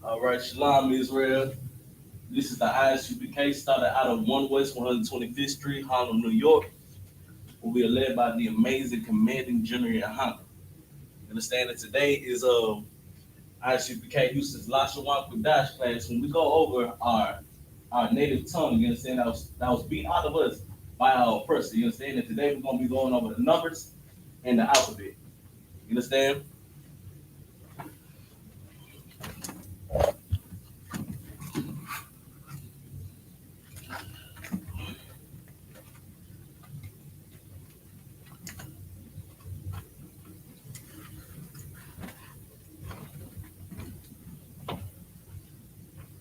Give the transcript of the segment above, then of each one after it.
All right, Shalom, Israel. This is the I.S.U.P.K. started out of 1 West 125th Street, Harlem, New York. We are led by the amazing commanding general YAHANNA. Understand that today is I.S.U.P.K. Houston's Lashawan Qadash class. When we go over our native tongue, you understand that was beat out of us by our oppressor. You understand that today we're gonna be going over the numbers and the alphabet. You understand?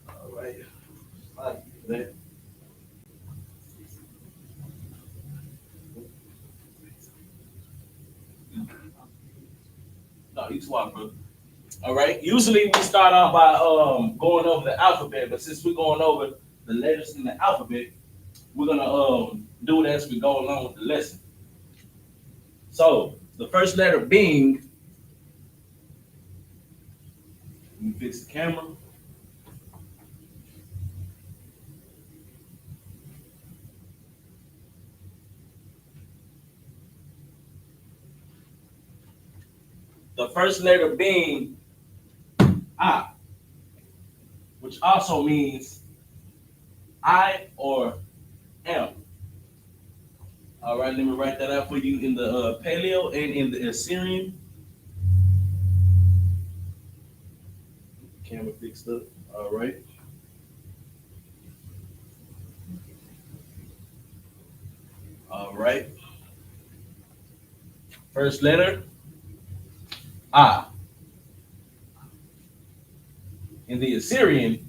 All right. No, you swap, bro. All right. Usually we start off by going over the alphabet, but since we're going over the letters in the alphabet, we're gonna do it as we go along with the lesson. So the first letter being, let me fix the camera. The first letter being I, which also means I or am. All right, let me write that out for you in the Paleo and in the Assyrian. Camera fixed up. All right. All right. First letter I. In the Assyrian,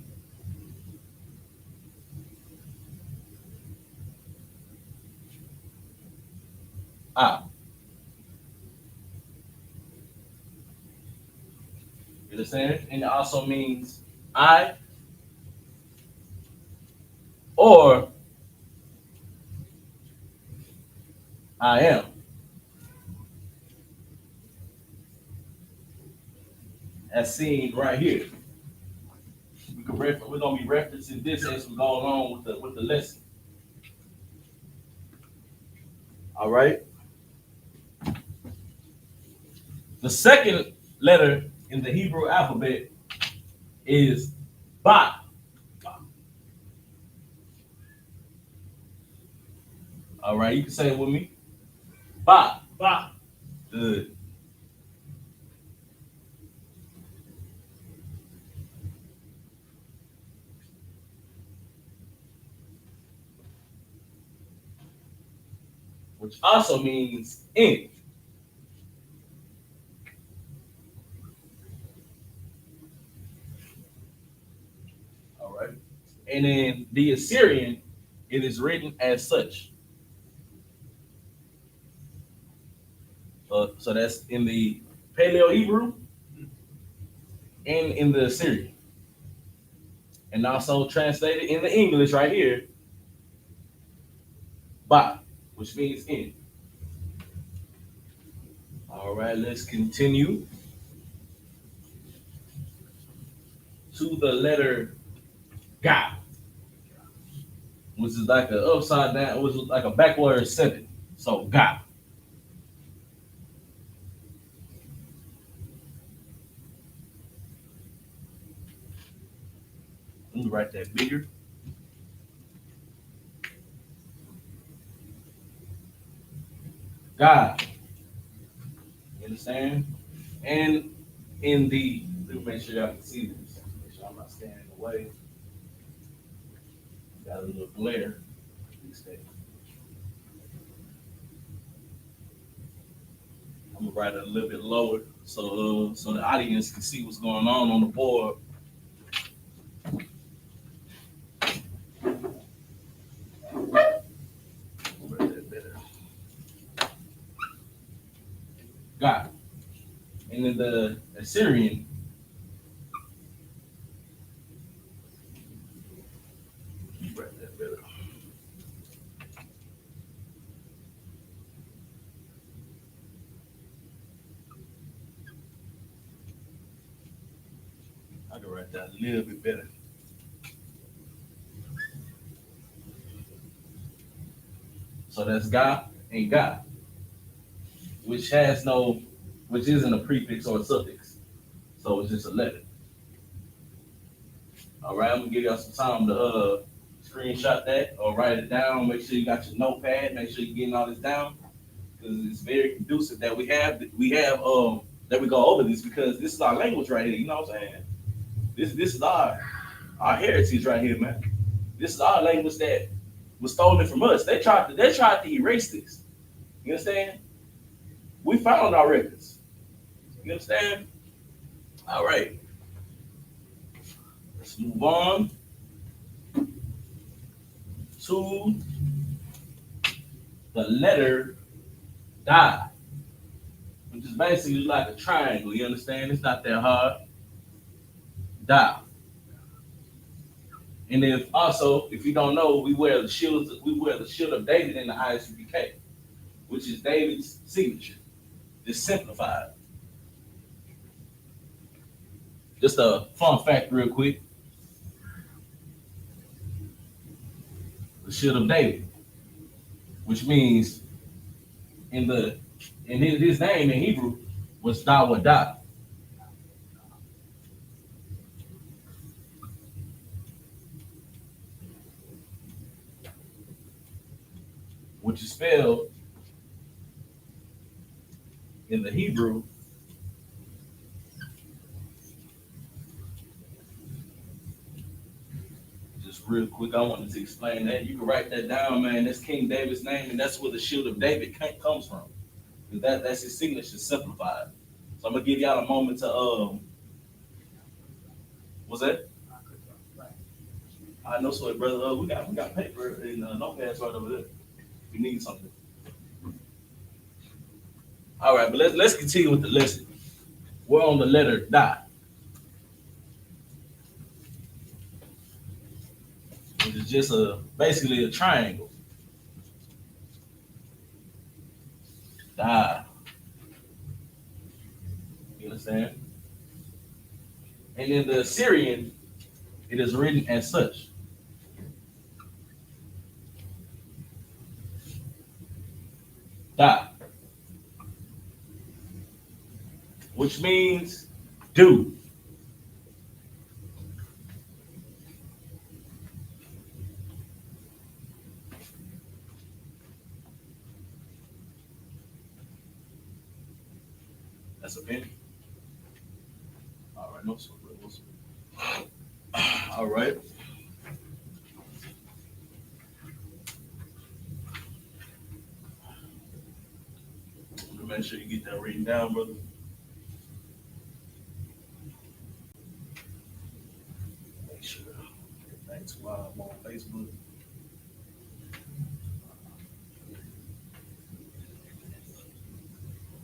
I. You understand? And it also means I or I am. As seen right here. We're gonna be referencing this as we go along with the lesson. All right. The second letter in the Hebrew alphabet is Ba. All right, you can say it with me. Ba. Ba. Good. Which also means in. All right. And in the Assyrian, it is written as such. So that's in the Paleo Hebrew and in the Assyrian. And also translated in the English right here, ba, which means in. All right, let's continue to the letter Ga, which is like an upside down, which is like a backward seven. So Ga. Let me write that bigger. God. You understand? And in the, let me make sure y'all can see this. Make sure I'm not standing in the way. Got a little glare. I'm gonna write it a little bit lower so the audience can see what's going on the board. Write that better. God. And in the Assyrian, write that better. I can write that a little bit better. So that's Ga and Ga, which has no, which isn't a prefix or a suffix. So it's just a letter. All right, I'm gonna give y'all some time to screenshot that or write it down. Make sure you got your notepad. Make sure you're getting all this down because it's very conducive that we have that we go over this because this is our language right here. You know what I'm saying? This is our heritage right here, man. This is our language that was stolen from us. They tried to erase this. You understand? We found our records. You understand? All right. Let's move on to the letter die, which is basically like a triangle. You understand? It's not that hard. Die. And if you don't know, we wear the shield of David in the I.S.U.P.K, which is David's signature. It's simplified. Just a fun fact, real quick. The shield of David, which means his name in Hebrew was Dawadah. Which is spelled in the Hebrew just real quick. I wanted to explain that. You can write that down, man. That's King David's name, and that's where the shield of David comes from. That's his signature simplified. So I'm gonna give y'all a moment to what's that? I know, so brother. We got paper and notepads right over there. If you need something. All right, but let's continue with the lesson. We're on the letter die, which is just basically a triangle. Die. You understand? And in the Assyrian, it is written as such. Die. Which means do. That's a penny. All right, no sweat. All right. Make sure you get that written down, brother. Make sure. Thanks while I'm on Facebook.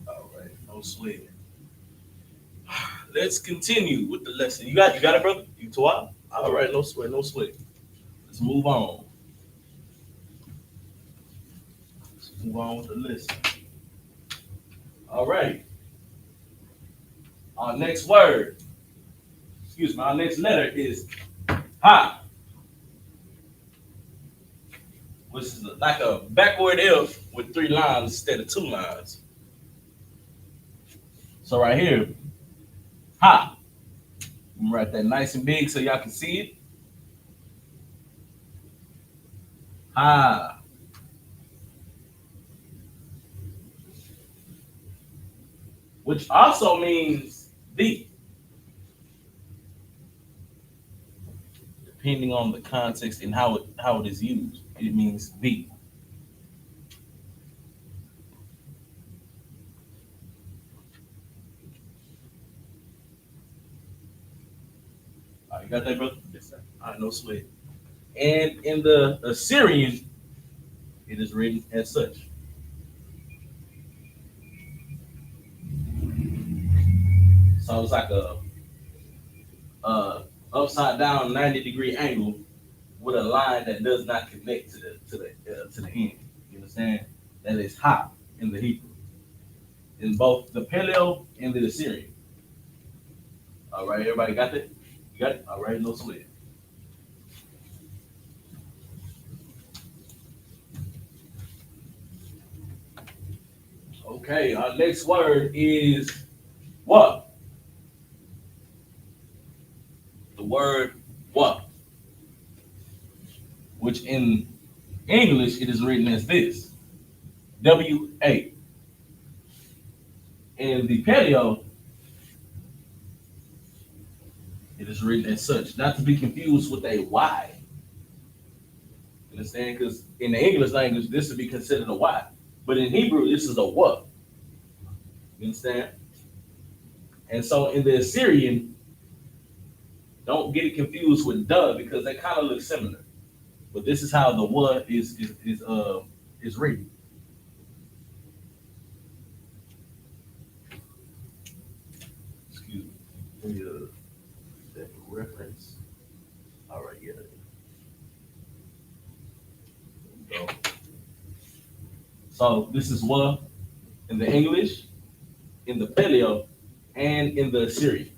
All right, no sweat. Let's continue with the lesson. You got it, brother? You too? All right, no sweat. Let's move on. Let's move on with the lesson. All right. Our next letter is ha, which is like a backward F with 3 lines instead of 2 lines. So right here, ha. I'm gonna write that nice and big so y'all can see it. Ha. Which also means thee. Depending on the context and how it is used, it means thee. All right, you got that, brother? Yes, sir. All right, no sweat. And in the Assyrian, it is written as such. So it's like a upside down 90-degree angle with a line that does not connect to the end. You understand? That is ha in the Hebrew, in both the Paleo and the Assyrian. All right, everybody got that? You got it? All right, no sweat. Okay, our next word is what? The word what? Which in English it is written as this. W-A. In the Paleo, it is written as such. Not to be confused with a Y. You understand? Because in the English language, this would be considered a Y. But in Hebrew, this is a what. You understand? And so in the Assyrian, don't get it confused with duh because they kind of look similar. But this is how the what is written. Excuse me. Let me that reference. All right, yeah. There we go. So this is what in the English, in the Paleo, and in the Assyrian.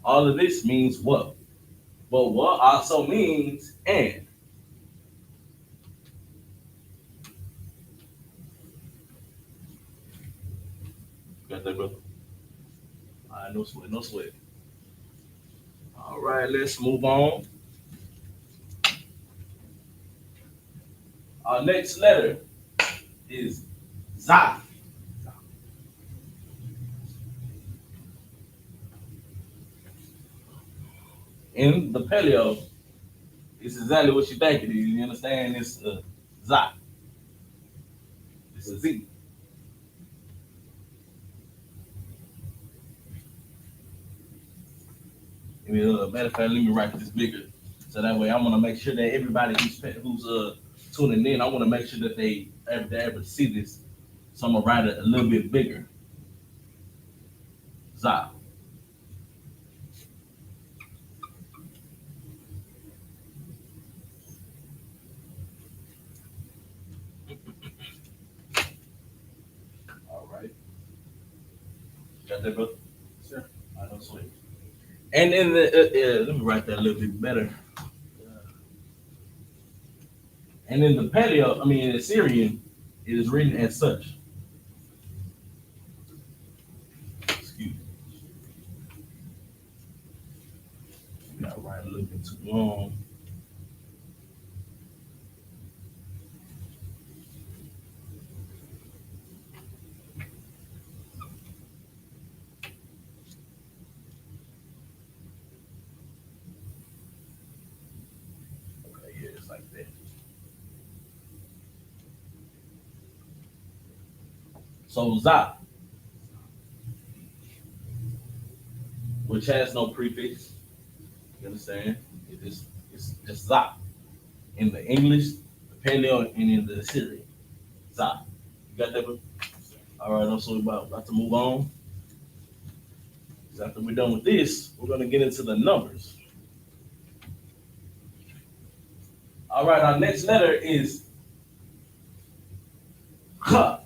All of this means what. But what also means and. Got that, brother? All right, no sweat, no sweat. All right, let's move on. Our next letter is Za. In the Paleo, it's exactly what you think it is. You understand? It's Za. It's a Z. Matter of fact, let me write this bigger, so that way I want to make sure that everybody who's tuning in, I want to make sure that they ever see this. So I'm gonna write it a little bit bigger. Za. All right. Got that, brother? Sure. I know, sweet. And in the let me write that a little bit better. And in the Paleo, I mean in the Syrian, it is written as such. Excuse me. I got to write a little bit too long. Okay, yeah, it's like that. So Za, which has no prefix. You understand? It's just Za. In the English, the Paleo, and in the Assyrian. Za. You got that? Bro? All right, so we're about to move on. Because after we're done with this, we're going to get into the numbers. All right, our next letter is H.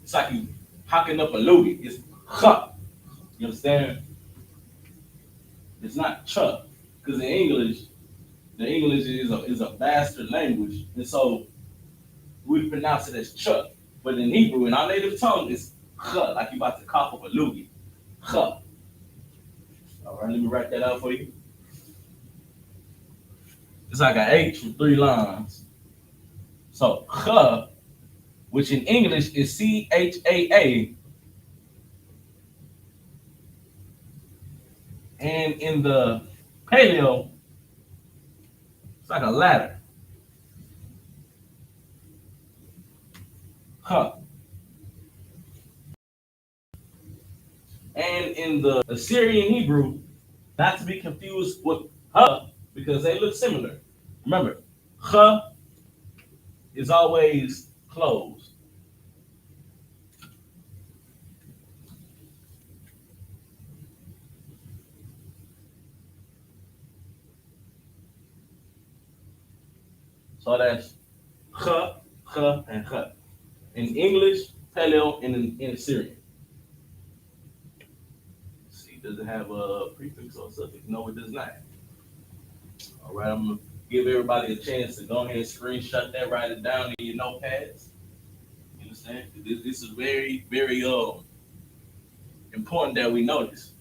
It's like you hocking up a loogie. It's H. You understand? It's not Ch. Because in English, the English is a bastard language. And so we pronounce it as Ch. But in Hebrew, in our native tongue, it's Ch, like you about to cough up a loogie. Ch. All right, let me write that out for you. It's like an H with 3 lines. So Ch, which in English is C-H-A-A, and in the Paleo, it's like a ladder. Huh. And in the Assyrian Hebrew, not to be confused with huh, because they look similar. Remember, huh is always closed. So that's huh, huh, and huh. In English, Paleo, and in Assyrian. Let's see. Does it have a prefix or suffix? No, it does not. All right, I'm gonna give everybody a chance to go ahead and screenshot that, write it down in your notepads. You understand? This is very, very important that we know this,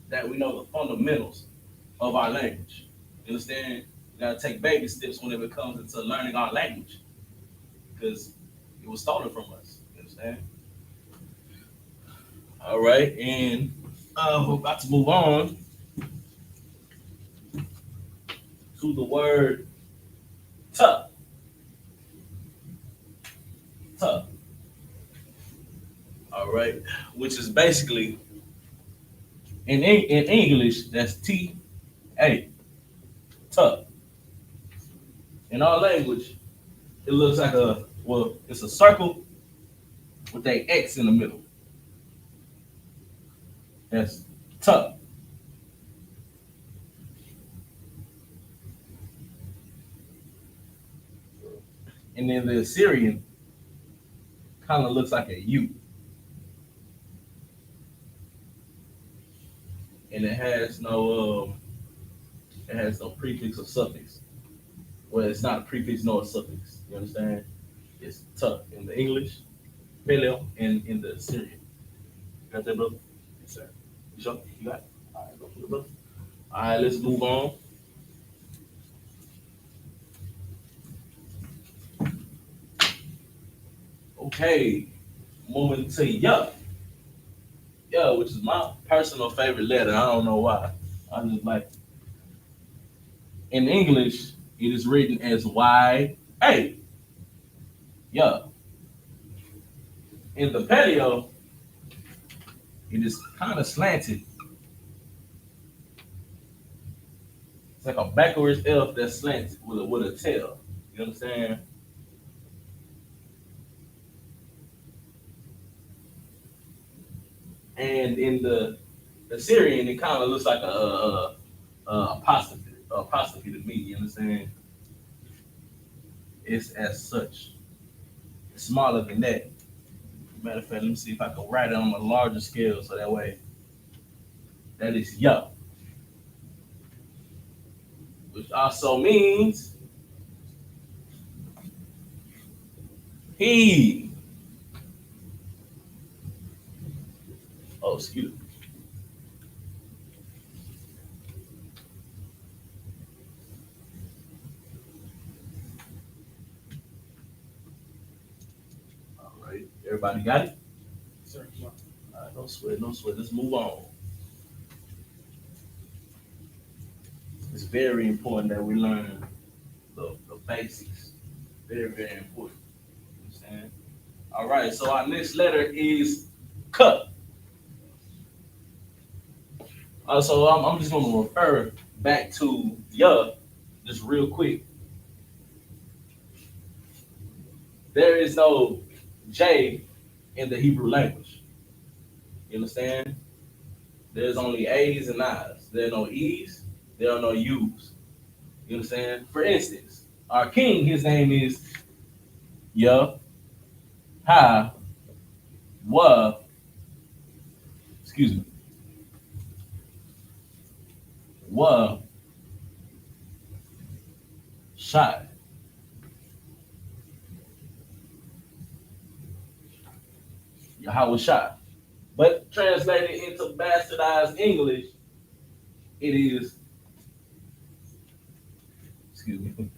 that we know the fundamentals of our language. You understand? We gotta take baby steps whenever it comes into learning our language, because it was stolen from us. You understand? All right, and we're about to move on to the word tough. Tough. All right, which is basically in English that's T-A, tough. In our language, it looks like it's a circle with a X in the middle. That's tough. And then the Assyrian kind of looks like a U. And it has no prefix or suffix. Well, it's not a prefix nor a suffix. You understand? It's tough in the English, Paleo, and in the Assyrian. Got that, brother? Yes, sir. You sure? You got it? All right, go for it, brother. All right, let's move on. Okay, moving to yup. Yeah, which is my personal favorite letter. I don't know why. I just like it. In English, it is written as Y-A. Yeah. In the Paleo, it is kind of slanted. It's like a backwards F that's slanted with a tail. You understand? And in the Syrian, it kind of looks like a apostrophe to me. You understand? It's as such. It's smaller than that. Matter of fact, let me see if I can write it on a larger scale so that way that is yup, which also means he. Oh, excuse me. All right, everybody got it? Sir, All right, no sweat, no sweat. Let's move on. It's very important that we learn the basics. Very, very important. You understand? All right, so our next letter is K. So I'm just going to refer back to ya just real quick. There is no J in the Hebrew language. You understand? There's only A's and I's. There are no E's. There are no U's. You understand? For instance, our king, his name is Ya Ha Wa. Excuse me. Wa Shai. Yahweh Shai. But translated into bastardized English, it is. Excuse me.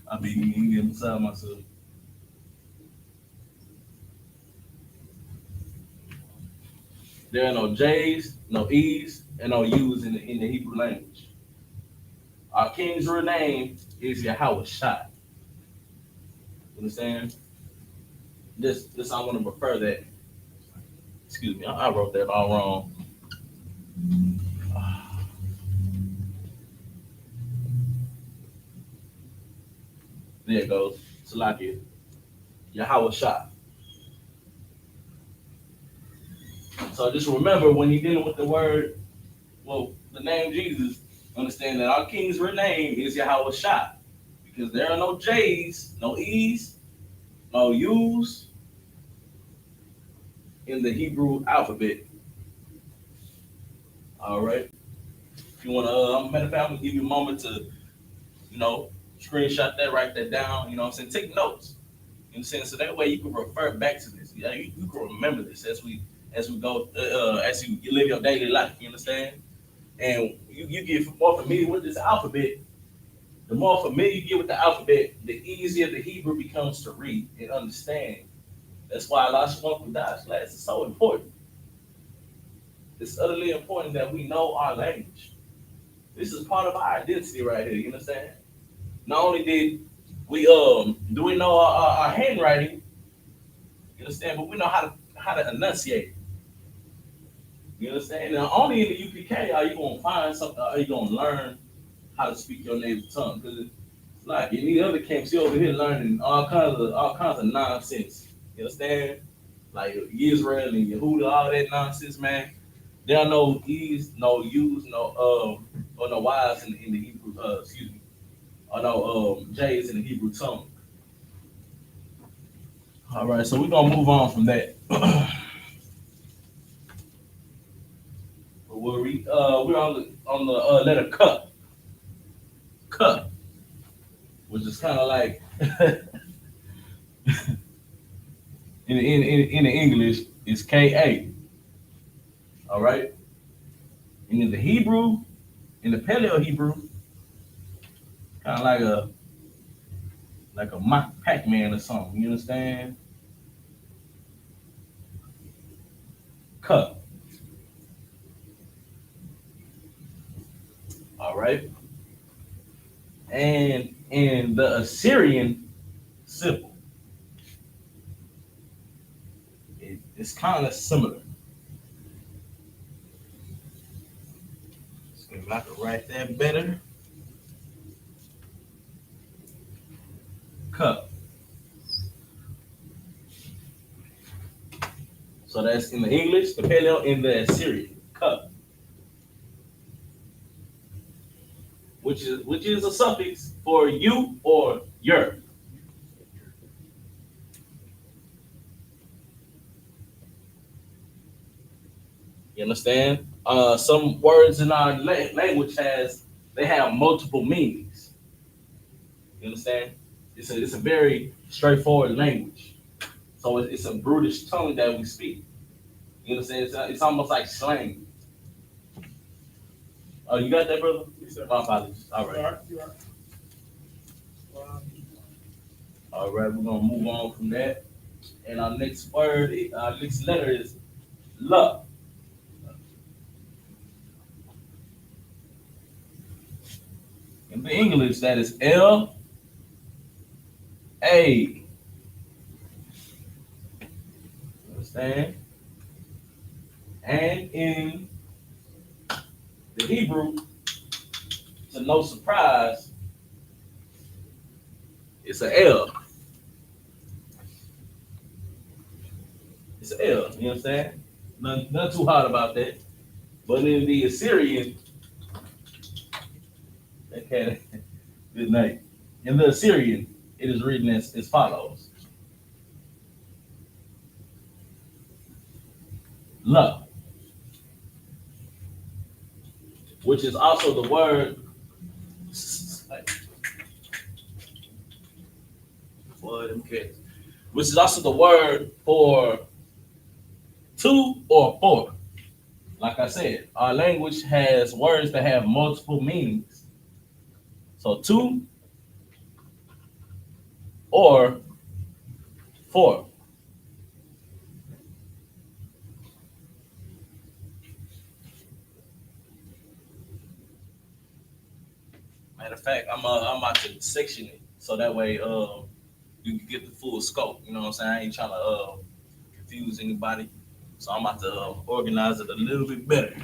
I be getting beside myself. There are no J's, no E's, and no U's in the Hebrew language. Our king's real name is Yahweh Shai. You understand? This I want to refer that. Excuse me, I wrote that all wrong. There it goes. Salakia. Yahweh Shai. So just remember when you're dealing with the word, well, the name Jesus, understand that our king's real name is Yahweh Shai. Because there are no J's, no E's, no U's in the Hebrew alphabet. All right. If you want to, matter of fact, I'm gonna give you a moment to, you know, screenshot that, write that down. You know what I'm saying? Take notes. You know what I'm saying? So that way you can refer back to this. You can remember this as we go as you live your daily life. You understand? And you get more familiar with this alphabet. The more familiar you get with the alphabet, the easier the Hebrew becomes to read and understand. That's why Lashawan Qadash class is so important. It's utterly important that we know our language. This is part of our identity right here. You understand? Not only did we do we know our handwriting, you understand, but we know how to enunciate. You understand? Now only in the UPK are you gonna find something. Are you gonna learn how to speak your native tongue? Because like in the other camps, you over here learning all kinds of nonsense. You understand? Like Israel and Yehuda, all that nonsense, man. There are no E's, no U's, no or no Y's in the Hebrew, excuse me, or no J's in the Hebrew tongue. All right, so we're gonna move on from that. We're on the letter K, which is kind of like in the English is Ka. All right, and in the Hebrew, in the Paleo Hebrew, kind of like a mock Pac-Man or something. You understand? K. All right, and in the Assyrian symbol, it's kind of similar. So if I could write that better, K. So that's in the English, the Paleo, in the Assyrian, K, which is a suffix for you or your. You understand? Some words in our language they have multiple meanings. You understand? It's a very straightforward language. So it's a brutish tongue that we speak. You understand? It's almost like slang. Oh, you got that, brother? Yes, sir. My apologies. All right. You are. All right, we're gonna move on from that. And our next our next letter is L. In the English, that is L.A. Understand? And in the Hebrew, to no surprise, it's a L. It's a L. You understand? Nothing too hard about that. But in the Assyrian, okay, good night. In the Assyrian, it is written as follows: La, which is also the word for them kids, which is also the word for two or four. Like I said, our language has words that have multiple meanings. So two or four. Matter of fact, I'm about to section it so that way you can get the full scope. You know what I'm saying? I ain't trying to confuse anybody. So I'm about to organize it a little bit better.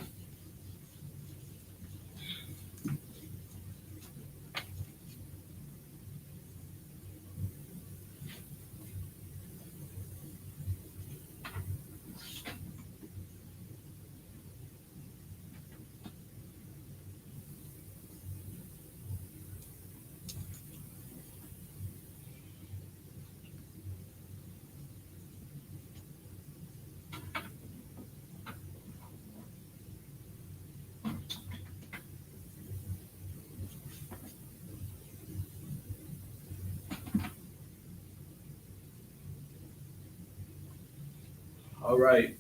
All right.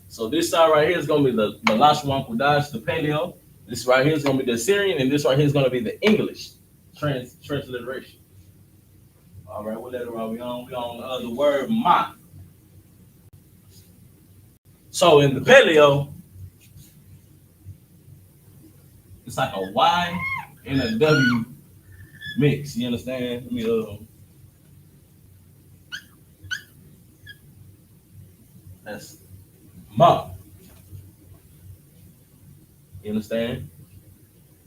So this side right here is gonna be the Lashawan, Qadash, the Paleo. This right here is gonna be the Assyrian, and this right here is gonna be the English transliteration. All right, what letter are we on? We on the word ma. So in the Paleo, it's like a Y and a W mix. You understand? That's ma. You understand?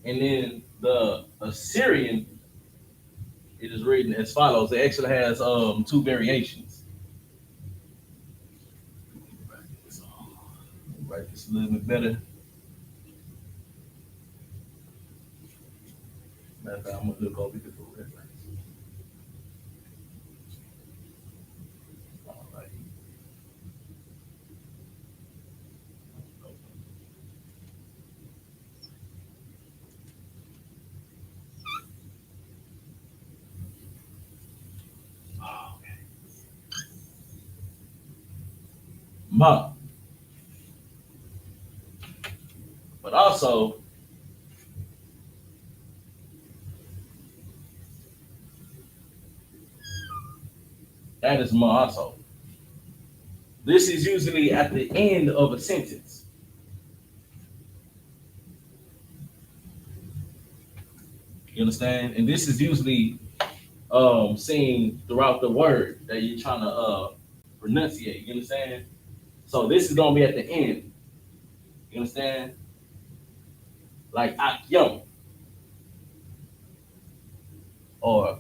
And then the Assyrian, it is written as follows. It actually has two variations. Write this a little bit better. Matter of fact, I'm gonna look over here for reference. All right. Okay. Ma. But also, that is ma also. This is usually at the end of a sentence. You understand? And this is usually seen throughout the word that you're trying to pronunciate. You understand? So this is gonna be at the end. You understand? Like akyum. Or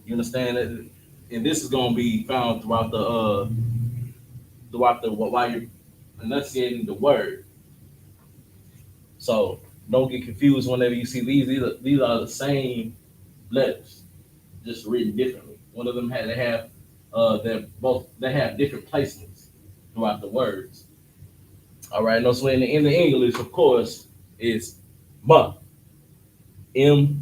you understand it? And this is gonna be found throughout the while you're enunciating the word. So don't get confused whenever you see these. These are the same letters, just written differently. One of them they have they have different placements throughout the words. All right, no, so in the English, of course, is ma, M-A,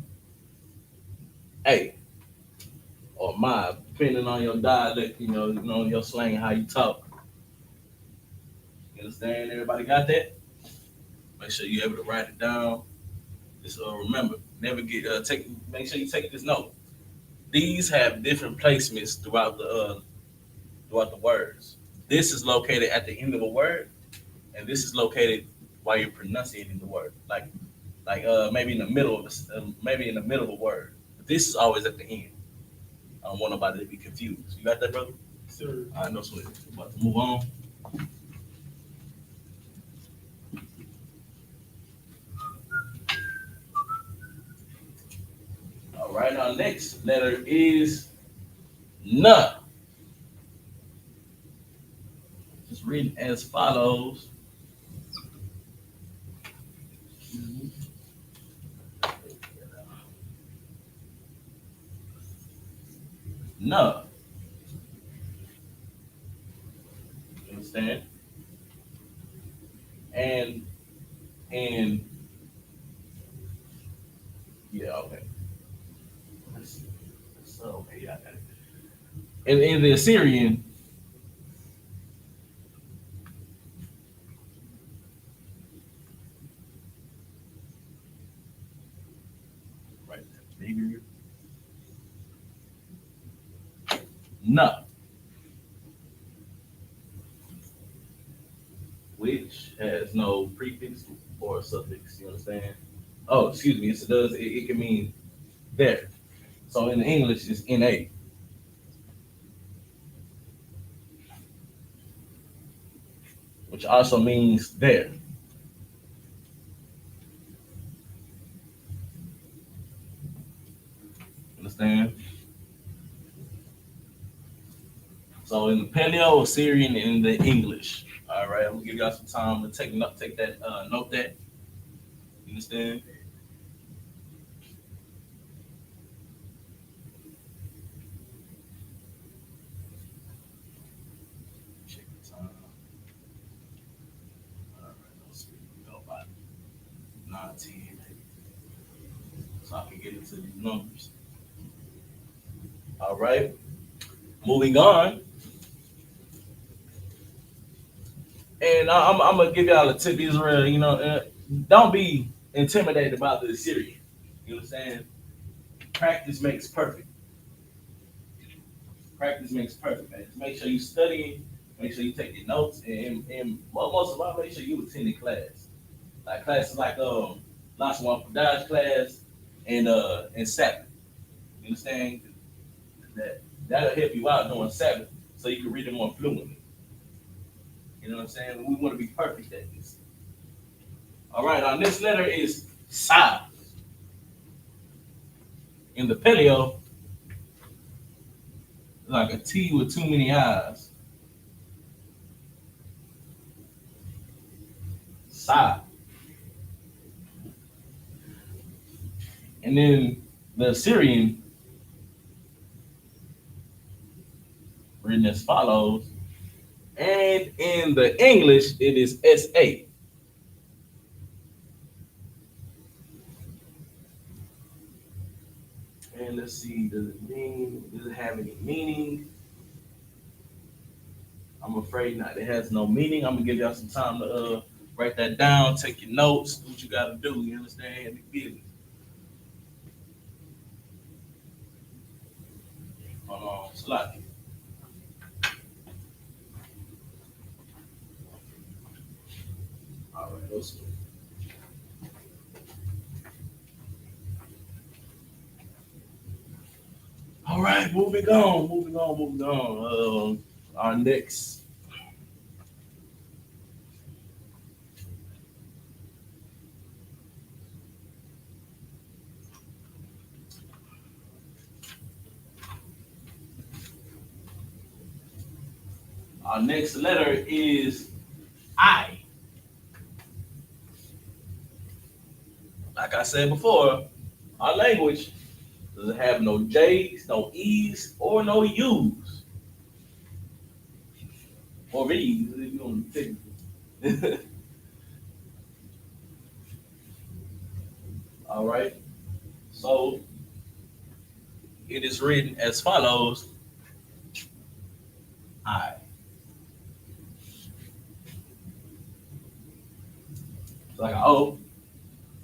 or ma, depending on your dialect, your slang, how you talk. You understand? Everybody got that? Make sure you're able to write it down. Just remember, never get make sure you take this note. These have different placements throughout the words. This is located at the end of a word, and this is located while you're pronunciating the word, like maybe in the middle of a word. But this is always at the end. I don't want nobody to be confused. You got that, brother? Sir. I know. So we're about to move on. All right, our next letter is N. Just written as follows. No. You understand? And yeah, okay. So okay, yeah, I got it. And in the Assyrian, right, bigger. No. Which has no prefix or suffix. You understand? Oh, excuse me. Yes, it does. It can mean there. So in English, it's NA, which also means there. Understand? So in the Paleo, Assyrian, and in the English. All right, I'm gonna give y'all some time to take that note that. You understand? Check the time. All right, let's see. We go about 9:10, so I can get into these numbers. All right, moving on. And I'm gonna give y'all a tip, Israel. Don't be intimidated about the Assyrian. You understand? Practice makes perfect. Practice makes perfect, man. Just make sure you studying. Make sure you take your notes, and well, most of all, make sure you attend class. Like classes like Lashawan Qadash class and Sabbath. You understand? That'll help you out during Sabbath, so you can read it more fluently. You know what I'm saying? We want to be perfect at this. All right, our next letter is Sa. In the Paleo, like a T with too many eyes. Sa. And then the Assyrian, written as follows. And in the English, it is S.A. And let's see, does it have any meaning? I'm afraid not. It has no meaning. I'm gonna give y'all some time to write that down, take your notes, do what you gotta do. You understand? The business. Hold on, slot. All right, let's go. All right, moving on. Our next letter is I. Like I said before, our language doesn't have no J's, no E's, or no U's. Or E's, if you want to take. All right. So it is written as follows: I. It's like an O,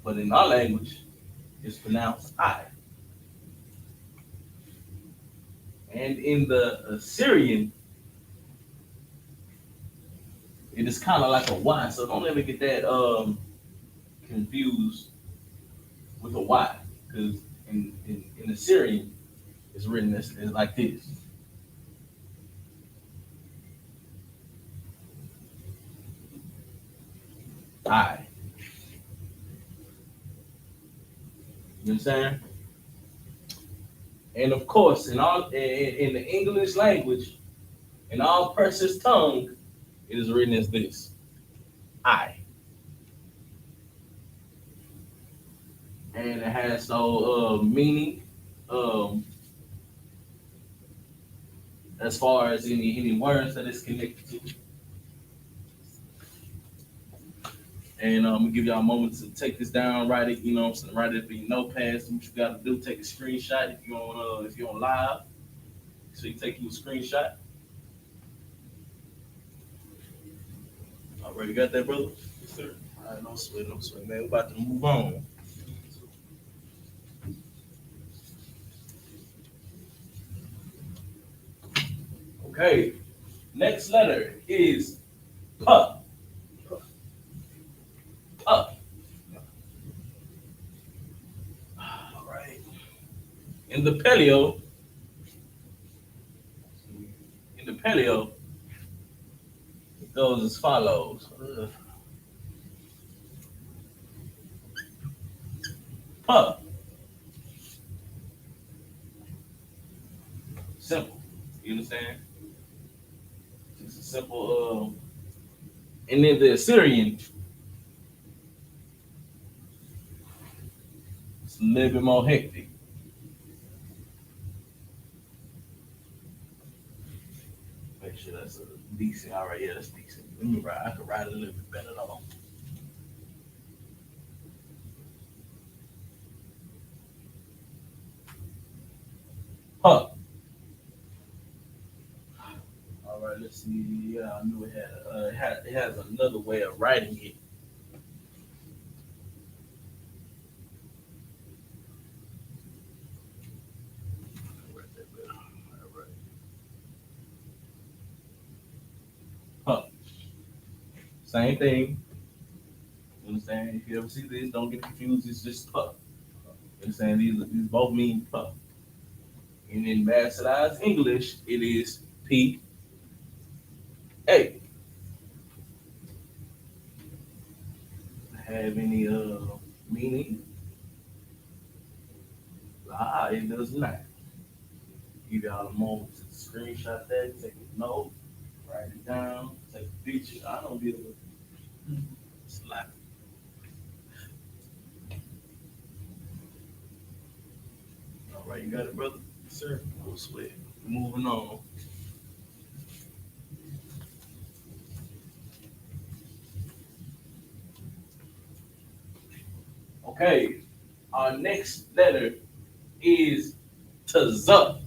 but in our language, it's pronounced I. And in the Assyrian, it is kind of like a Y. So don't ever get that confused with a Y, because in Assyrian, it's written as like this. I. You understand? And of course, in the English language, in all person's tongue, it is written as this: I. And it has no meaning um, as far as any words that it's connected to. And I'm gonna give y'all a moment to take this down, write it, write it in your notepad. So what you gotta do, take a screenshot if you're on live. So you take you a screenshot. Already got that, brother? Yes, sir. All right, no sweat, man. We're about to move on. Okay. Next letter is P. P. All right. In the paleo, it goes as follows. P. Simple. You understand? It's a simple. And then the Assyrian, it's a little bit more hectic. Make sure that's a decent. All right, yeah, that's decent. Let me write. I could write it a little bit better though. Huh. All right, let's see. Yeah, I knew it has another way of writing it. Huh. Same thing. You understand? If you ever see this, don't get confused. It's just puff. You understand? These both mean puff. And in bastardized English, it is P A. Have any meaning? It does not. Give y'all a moment to screenshot that, take a note, write it down, take a picture. I don't be able to slap. All right, you got it, brother? Yes, sir. No sweat. Moving on. Okay, our next letter is Tzup.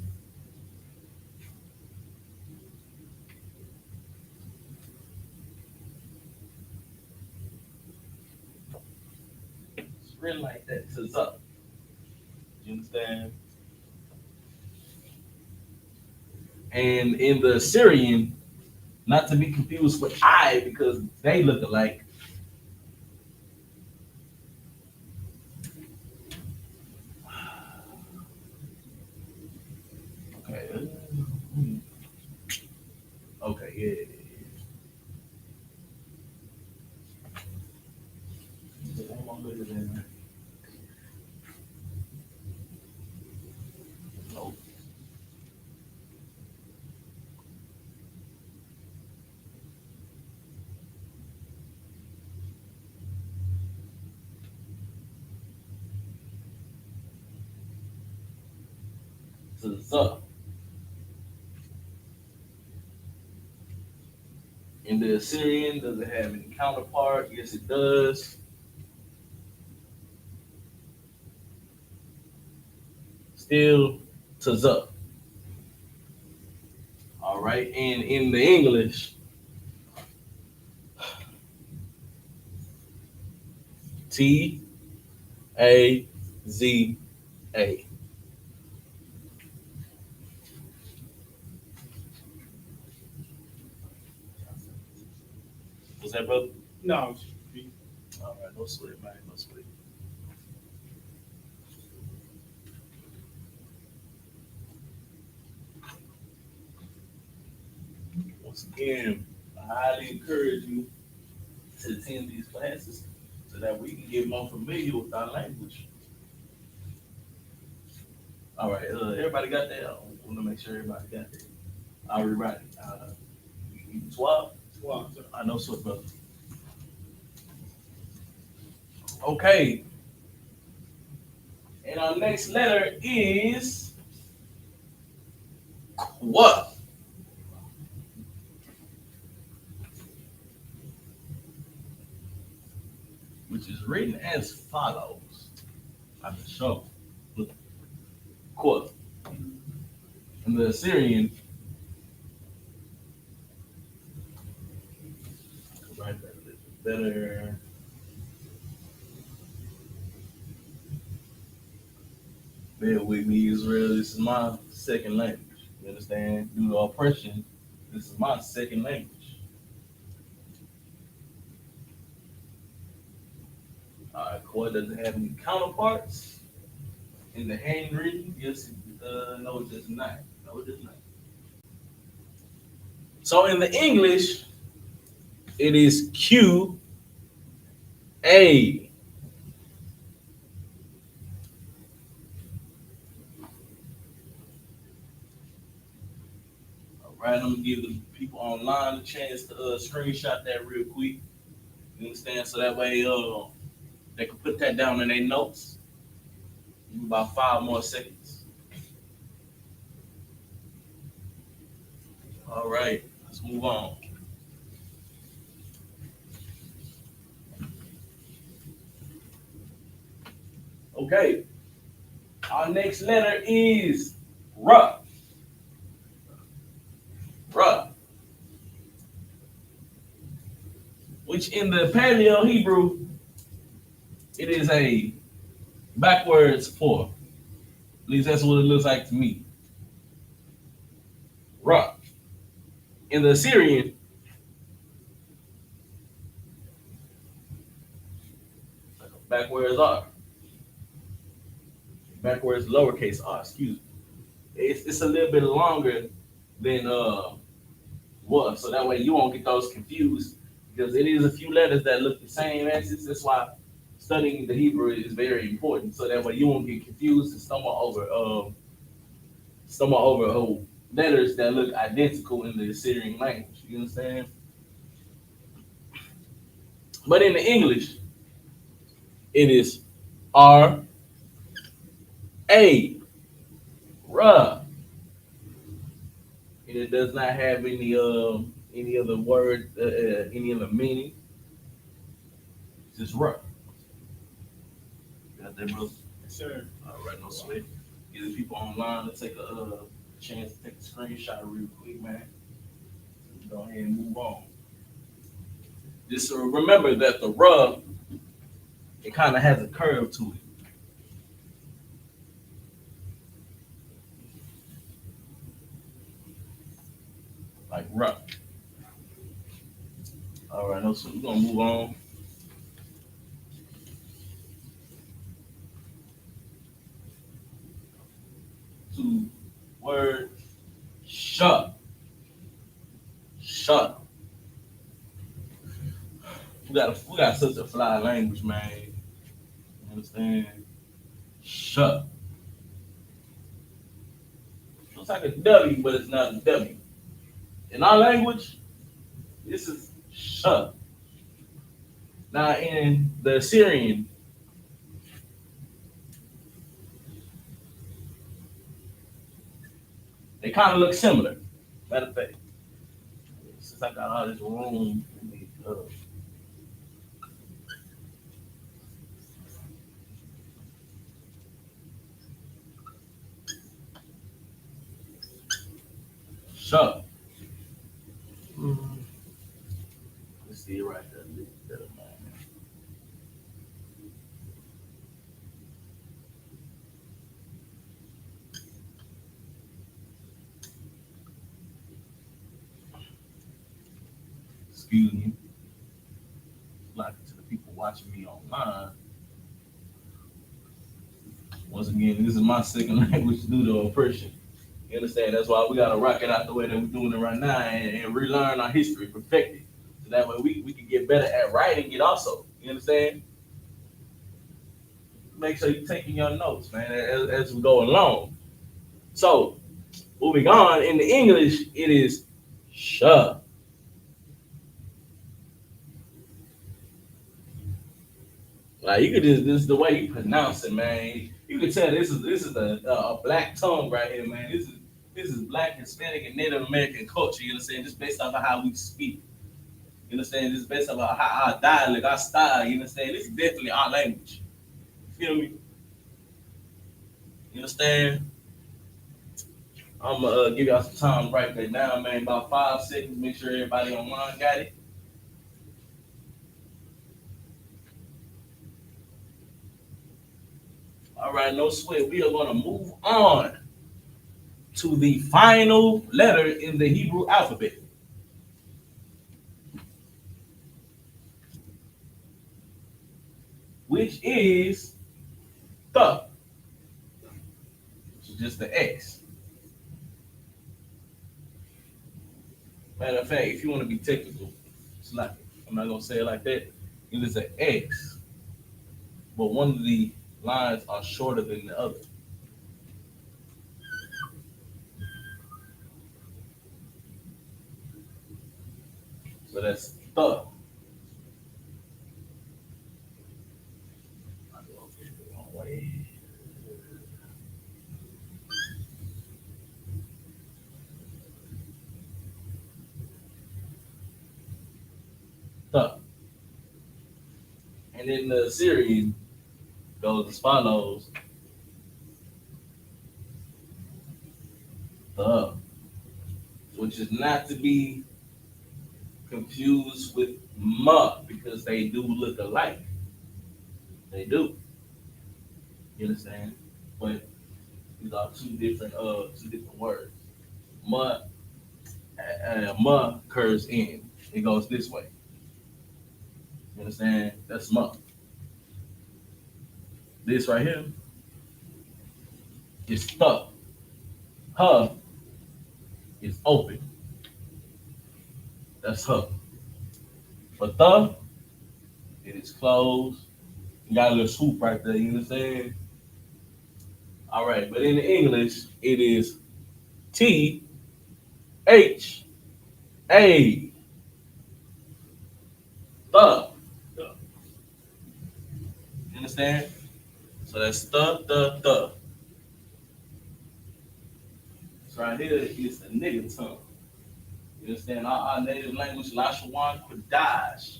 It's written like that, Tzup. You understand? And in the Syrian, not to be confused with I, because they look alike. Okay. Okay, yeah. Nope. Tzup. In the Assyrian, does it have any counterpart? Yes, it does. Still Tzup. All right. And in the English, T-A-Z-A. Was that, brother? No. All right. No sweat, man. No sweat. Once again, I highly encourage you to attend these classes so that we can get more familiar with our language. All right, everybody got that? I want to make sure everybody got that. I'll rewrite it. You swap? Swap, sir. I know swap, brother. Okay. And our next letter is what? Which is written as follows. I can show. Look. Quote. In the Assyrian, write that a little bit better. Bear with me, Israel. This is my second language. You understand? Due to oppression, this is my second language. All right, Koi doesn't have any counterparts in the handwritten. Yes, no, it does not. No, it does not. So in the English, it is Q-A. All right, I'm gonna give the people online a chance to screenshot that real quick. You understand? So that way, they can put that down in their notes. About 5 more seconds. All right, let's move on. Okay, our next letter is R. R. which in the Paleo Hebrew, it is a backwards 4. At least that's what it looks like to me. Ra. In the Assyrian, backwards R. Backwards lowercase r, excuse me. It's a little bit longer than was, so that way you won't get those confused because it is a few letters that look the same as it. That's why studying the Hebrew is very important, so that way you won't get confused and stumble over letters that look identical in the Assyrian language. You understand? But in the English, it is R A Ra. And it does not have any other word, any other meaning. It's just Ra. Got that, bro? Yes, sir. All right, no sweat. Give the people online to take a chance to take a screenshot real quick, man. Go ahead and move on. Just remember that the Ra, it kind of has a curve to it. Like Ra. All right, no, so we're gonna move on to word shut. Shut. We got such a fly language, man. You understand? Shut. Looks like a W, but it's not a W. In our language, this is shut. Now in the Assyrian, they kind of look similar. Matter of fact, since I got all this room, shut. Let's see it right there. Excuse me. Like to the people watching me online. Once again, this is my second language due to oppression. You understand? That's why we gotta rock it out the way that we're doing it right now and relearn our history, perfect it. So that way we can get better at writing it also. You understand? Make sure you're taking your notes, man, as we go along. So, moving on, in the English, it is sha. Like you could just this is the way you pronounce it, man. You can tell this is a black tongue right here, man. This is black, Hispanic, and Native American culture. You understand? Just based off of how we speak. You understand? This is based off of how our dialect, our style. You understand? This is definitely our language. You feel me? You understand? I'm gonna give y'all some time to write that down, man. About 5 seconds. Make sure everybody online got it. All right, no sweat. We are gonna move on to the final letter in the Hebrew alphabet, which is the, which is just the X. Matter of fact, if you want to be technical, it's like I'm not gonna say it like that. It is an X, but one of the lines are shorter than the other. So that's the. The. And then the Syrian goes as follows. The, which is not to be confused with ma, because they do look alike. They do. You understand? But these are two different words. Ma, ma curves in. It goes this way. You understand? That's ma. This right here is th. Her is open. That's her. But the, it is closed. You got a little swoop right there. You understand? All right. But in the English, it is T-H-A. The. You understand? So that's the. So right here is the nigga tongue. You understand? Our native language, Lashawan, Qadash,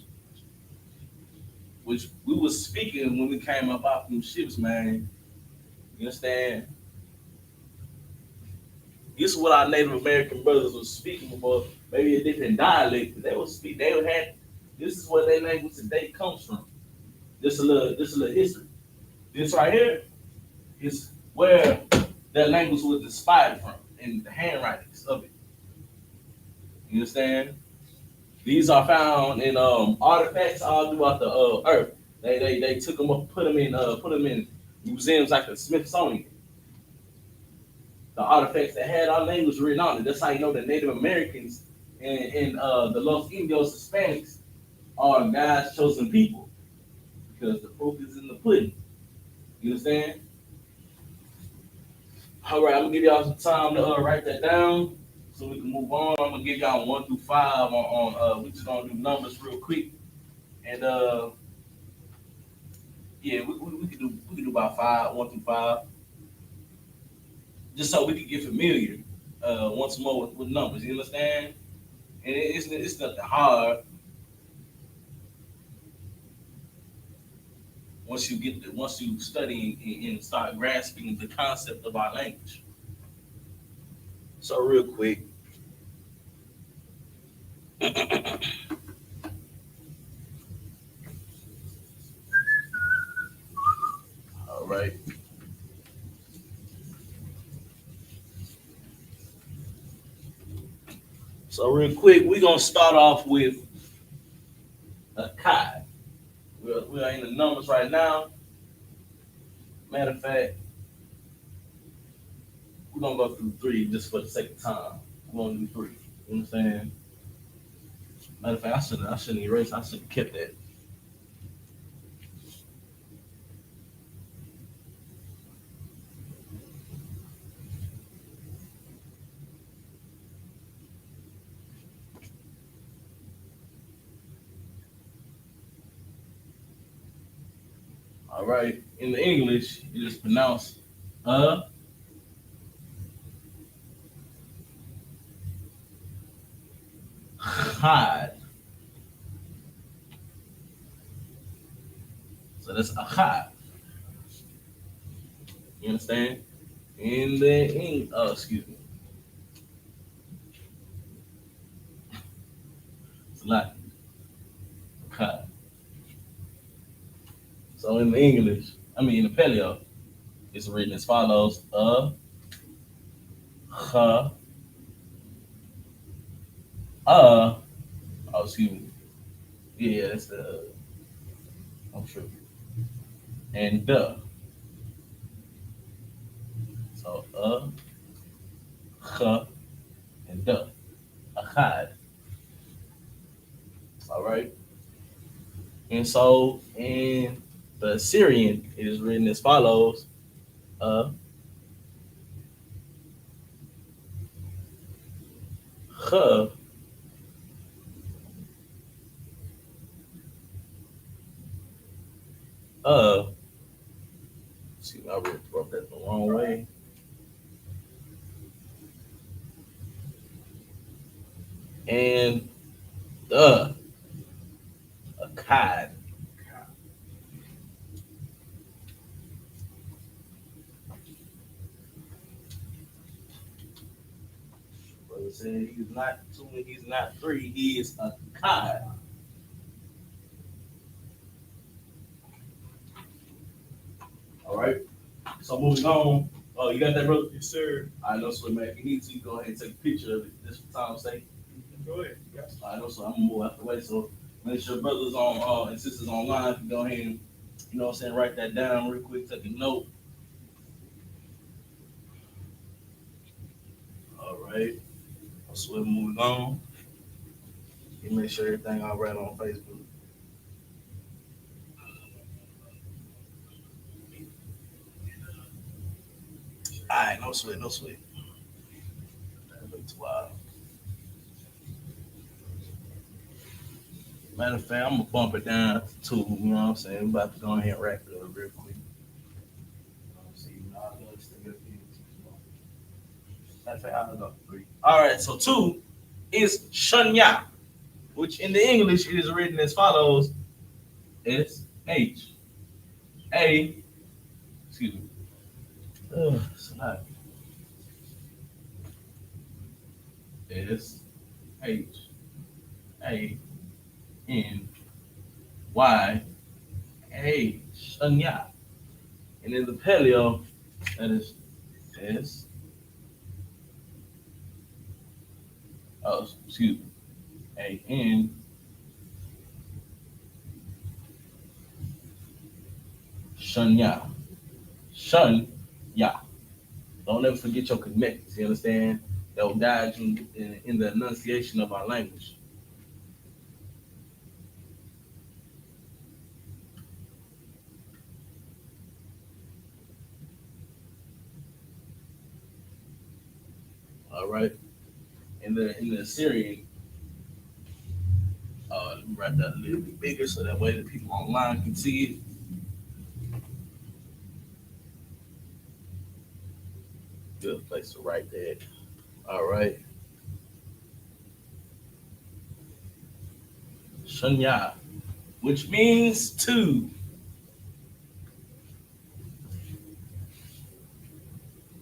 which we was speaking when we came up out from ships, man. You understand? This is what our Native American brothers was speaking about. Maybe a different dialect, but they would speak. They would have. This is where their language today comes from. This a little history. This right here is where that language was inspired from, and the handwritings of it. You understand? These are found in artifacts all throughout the earth. They took them up, put them in museums like the Smithsonian. The artifacts that had our language written on it. That's how you know the Native Americans and the Los Indios Hispanics are God's chosen people, because the proof is in the pudding. You understand? All right, I'm gonna give y'all some time to write that down so we can move on. I'm gonna give y'all 1 through 5 on we just gonna do numbers real quick, and yeah, we can do about 5, 1 through 5, just so we can get familiar once more with numbers. You understand? And it's nothing hard once you study and start grasping the concept of our language. So real quick, all right. So real quick, we're gonna start off with a chi. We are in the numbers right now. Matter of fact, we're gonna go through 3 just for the sake of time. We're gonna do 3. You understand? Matter of fact, I shouldn't erase. I should have kept that. All right. In the English, it is pronounced hide. So that's a hide. You understand? In the excuse me. It's a lot. Hide. So in the English, in the Paleo, it's written as follows: ha, oh, excuse me. Yeah, that's the. I'm sure. And the. So ha, and the. Ahad. All right. And so in the Syrian, it is written as follows: ha, uh. See, I wrote that the wrong way. And the Akkad. Brother said he's not 2 and he's not 3. He is Akkad. right. So moving on. Oh, you got that, brother? Yes, sir. I know, so man. If you need to, go ahead and take a picture of it. This for time's sake. Go ahead. Yes. I know, so I'm gonna move out the way. So make sure brothers on and sisters online can go ahead and, you know what I'm saying, write that down real quick, take a note. All right. So we're moving on. You make sure everything all right on Facebook. All right, no sweat, no sweat. That looks wild. Matter of fact, I'm gonna bump it down to 2, you know what I'm saying? I'm about to go ahead and wrap it up real quick. Matter of fact, I'll go 3. All right, so 2 is Shunya, which in the English it is written as follows: S H A, excuse me. It's not. S H A N Y A, Shunya. And in the paleo, that is S. Oh, excuse me. A N Shunya. Shunya. Don't ever forget your connectors. You understand? That will guide you in the enunciation of our language. All right. In the Assyrian, let me write that a little bit bigger so that way the people online can see it. Good place to write that. All right. Shunya, which means 2.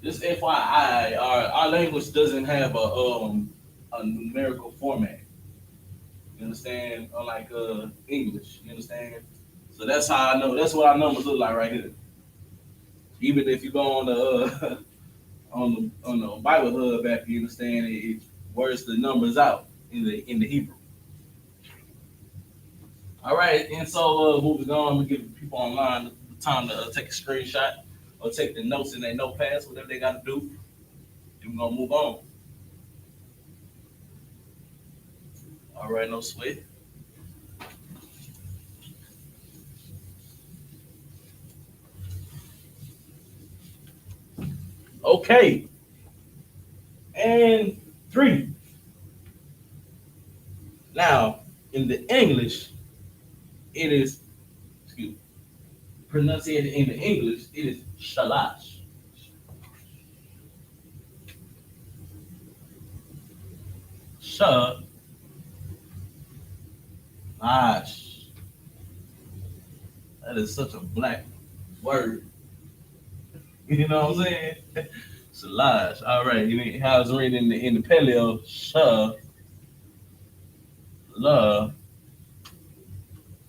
Just FYI, our language doesn't have a numerical format. You understand? Unlike English, you understand? So that's how I know. That's what our numbers look like right here. Even if you go on the on the Bible Hub app, you understand it words the numbers out in the Hebrew. All right, and so moving on, we give people online the time to take a screenshot or take the notes in their notepads, whatever they got to do. And we're gonna move on. All right, no sweat. Okay, and 3. Now, in the English, it is, excuse me, pronunciated in the English, it is shalash. Shalash. That is such a black word. You know what I'm saying? Shalash. All right. You know how it's written in the paleo, sha, la.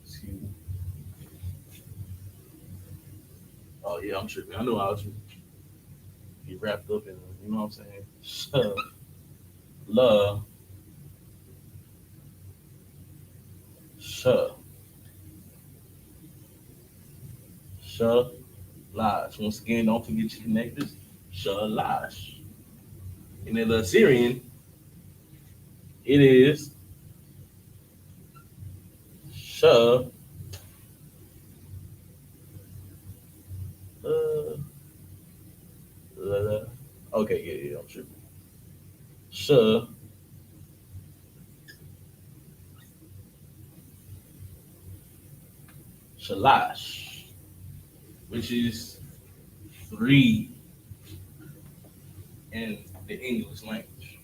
Excuse me. Oh yeah, I'm tripping. I know how to get wrapped up in, you know what I'm saying? Sha, la, sha, sha, lash. Once again, don't forget your connectors. Shalash. And in the Assyrian, it is sha. Okay, yeah, I'm tripping. Sha, shalash, which is 3 in the English language.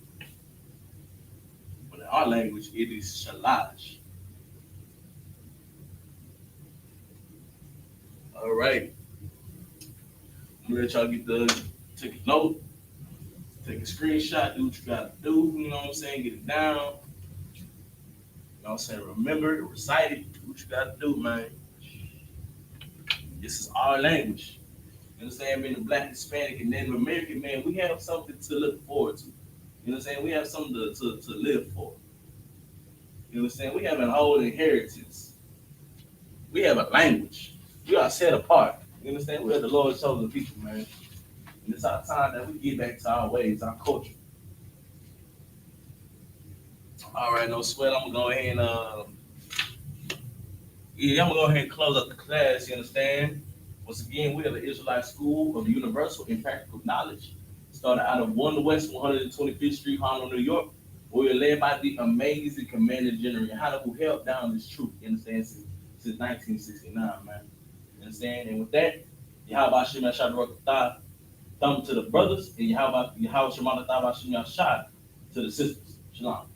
But in our language, it is shalash. All right. I'm gonna let y'all get take a note, take a screenshot, do what you gotta do, you know what I'm saying? Get it down. You know what I'm saying? Remember it, recite it, do what you gotta do, man. This is our language. You understand? Being a Black, Hispanic, and Native American man, we have something to look forward to. You understand? We have something to live for. You understand? We have an whole inheritance. We have a language. We are set apart. You understand? We are the Lord's chosen people, man. And it's our time that we get back to our ways, our culture. All right, no sweat. I'm gonna go ahead and I'm gonna go ahead and close up the class. You understand? Once again, we are the Israelite School of Universal and Practical Knowledge. Started out of 1 West 125th Street, Harlem, New York. We are led by the amazing Commander General YAHANNA, who held down this truth. You understand? Since 1969, man. You understand? And with that, Yahweh Shem Yashad thumb to the brothers, and Yahweh Shemana Thaba Shem Yashad to the sisters. Shalom.